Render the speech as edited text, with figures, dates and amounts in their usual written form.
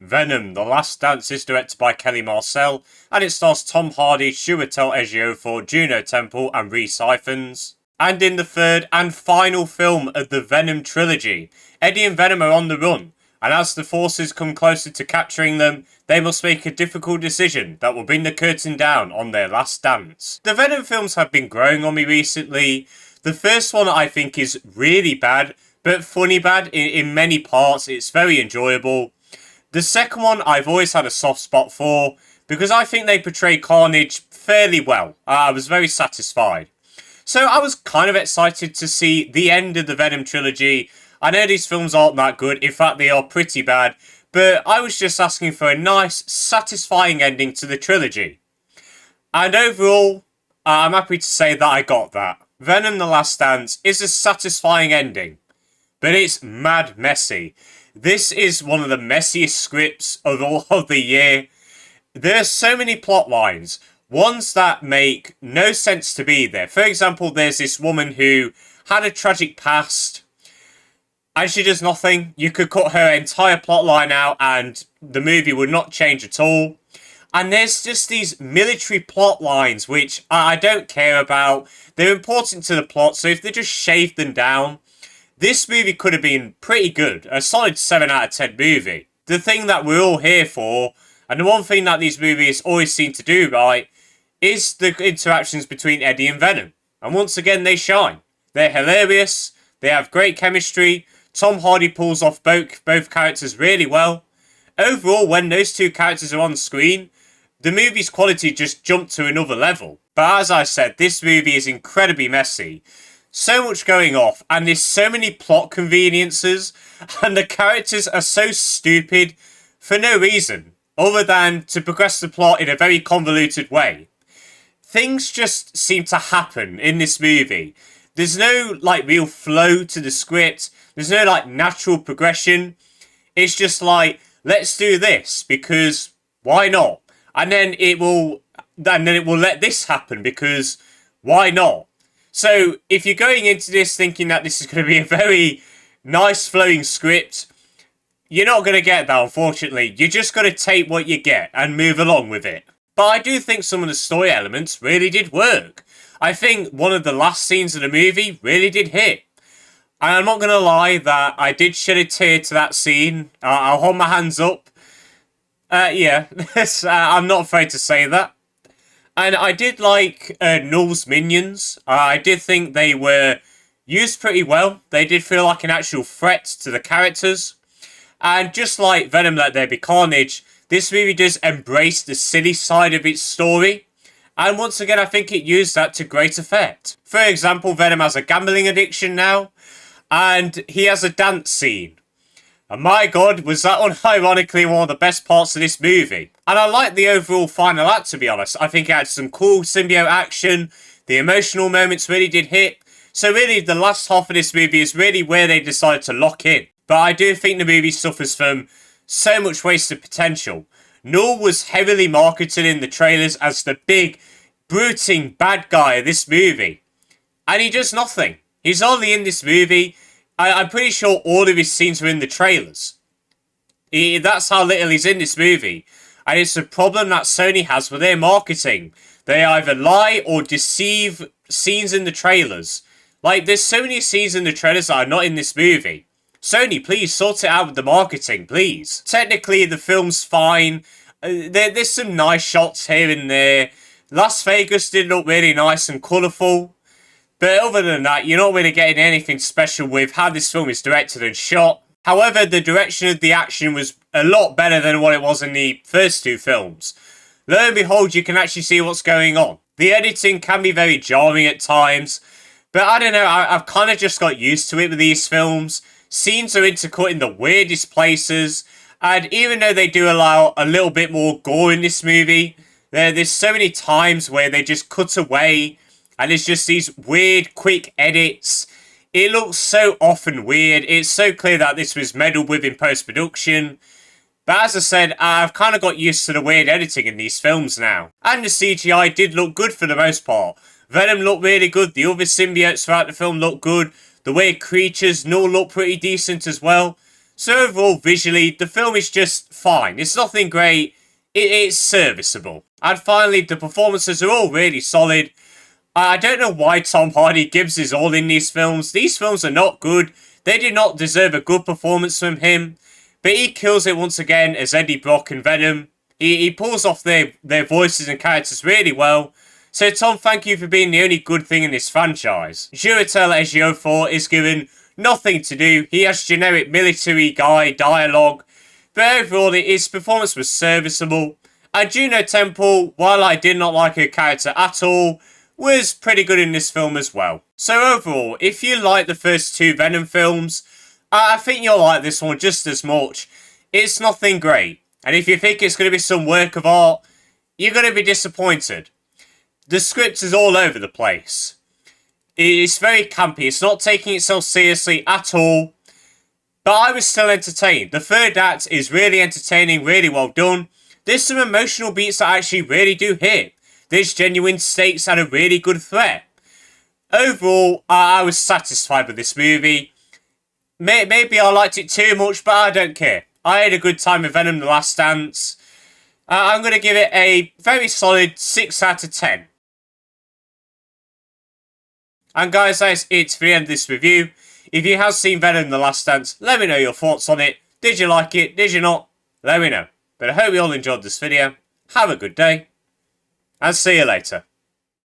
Venom: The Last Dance is directed by Marcel, and it stars Tom Hardy, Chiwetel Ejiofor, Juno Temple, and Rhys Ifans. And in the third and final film of the Venom trilogy, Eddie and Venom are on the run, and as the forces come closer to capturing them, they must make a difficult decision that will bring the curtain down on their last dance. The Venom films have been growing on me recently. The first one I think is really bad, but funny bad in many parts. It's very enjoyable. The second one I've always had a soft spot for, because I think they portray Carnage fairly well. I was very satisfied. So I was kind of excited to see the end of the Venom trilogy. I know these films aren't that good, in fact they are pretty bad, but I was just asking for a nice, satisfying ending to the trilogy. And overall, I'm happy to say that I got that. Venom: The Last Dance is a satisfying ending, but it's mad messy. This is one of the messiest scripts of all of the year. There are so many plot lines, ones that make no sense to be there. For example, there's this woman who had a tragic past, and she does nothing. You could cut her entire plot line out and the movie would not change at all. And there's just these military plot lines which I don't care about. They're important to the plot, so if they just shaved them down, this movie could have been pretty good. A solid 7 out of 10 movie. The thing that we're all here for, and the one thing that these movies always seem to do right, is the interactions between Eddie and Venom. And once again, they shine. They're hilarious. They have great chemistry. Tom Hardy pulls off both characters really well. Overall, when those two characters are on screen, the movie's quality just jumped to another level. But as I said, this movie is incredibly messy. So much going off, and there's so many plot conveniences, and the characters are so stupid for no reason, other than to progress the plot in a very convoluted way. Things just seem to happen in this movie. There's no, real flow to the script. There's no, natural progression. It's just let's do this, because why not? And then it will let this happen, because why not? So, if you're going into this thinking that this is going to be a very nice flowing script, you're not going to get that, unfortunately. You're just going to take what you get and move along with it. But I do think some of the story elements really did work. I think one of the last scenes of the movie really did hit. And I'm not going to lie that I did shed a tear to that scene. I'll hold my hands up. Yeah, I'm not afraid to say that. And I did like Null's minions. I did think they were used pretty well. They did feel like an actual threat to the characters. And just like Venom: Let There Be Carnage, this movie does embrace the silly side of its story. And once again, I think it used that to great effect. For example, Venom has a gambling addiction now. And he has a dance scene. And my god, was that unironically one of the best parts of this movie. And I like the overall final act, to be honest. I think it had some cool symbiote action. The emotional moments really did hit. So really, the last half of this movie is really where they decided to lock in. But I do think the movie suffers from so much wasted potential. Null was heavily marketed in the trailers as the big, brooding bad guy of this movie. And he does nothing. He's only in this movie. I'm pretty sure all of his scenes were in the trailers. That's how little he's in this movie. And it's a problem that Sony has with their marketing. They either lie or deceive scenes in the trailers. There's so many scenes in the trailers that are not in this movie. Sony, please sort it out with the marketing, please. Technically, the film's fine. There's some nice shots here and there. Las Vegas did look really nice and colourful. But other than that, you're not really getting anything special with how this film is directed and shot. However, the direction of the action was a lot better than what it was in the first two films. Lo and behold, you can actually see what's going on. The editing can be very jarring at times, but I don't know, I've kind of just got used to it with these films. Scenes are intercut in the weirdest places, and even though they do allow a little bit more gore in this movie, there's so many times where they just cut away. And it's just these weird, quick edits. It looks so off and weird. It's so clear that this was meddled with in post-production. But as I said, I've kind of got used to the weird editing in these films now. And the CGI did look good for the most part. Venom looked really good. The other symbiotes throughout the film looked good. The weird creatures all look pretty decent as well. So overall, visually, the film is just fine. It's nothing great. It's serviceable. And finally, the performances are all really solid. I don't know why Tom Hardy gives his all in these films. These films are not good. They do not deserve a good performance from him. But he kills it once again as Eddie Brock and Venom. He pulls off their voices and characters really well. So Tom, thank you for being the only good thing in this franchise. Chiwetel Ejiofor is given nothing to do. He has generic military guy dialogue. But overall, his performance was serviceable. And Juno Temple, while I did not like her character at all, was pretty good in this film as well. So overall, if you like the first two Venom films, I think you'll like this one just as much. It's nothing great. And if you think it's going to be some work of art, you're going to be disappointed. The script is all over the place. It's very campy. It's not taking itself seriously at all. But I was still entertained. The third act is really entertaining, really well done. There's some emotional beats that actually really do hit. There's genuine stakes and a really good threat. Overall, I was satisfied with this movie. Maybe I liked it too much, but I don't care. I had a good time with Venom: The Last Dance. I'm going to give it a very solid 6 out of 10. And guys, that's it for the end of this review. If you have seen Venom: The Last Dance, let me know your thoughts on it. Did you like it? Did you not? Let me know. But I hope you all enjoyed this video. Have a good day. And see you later.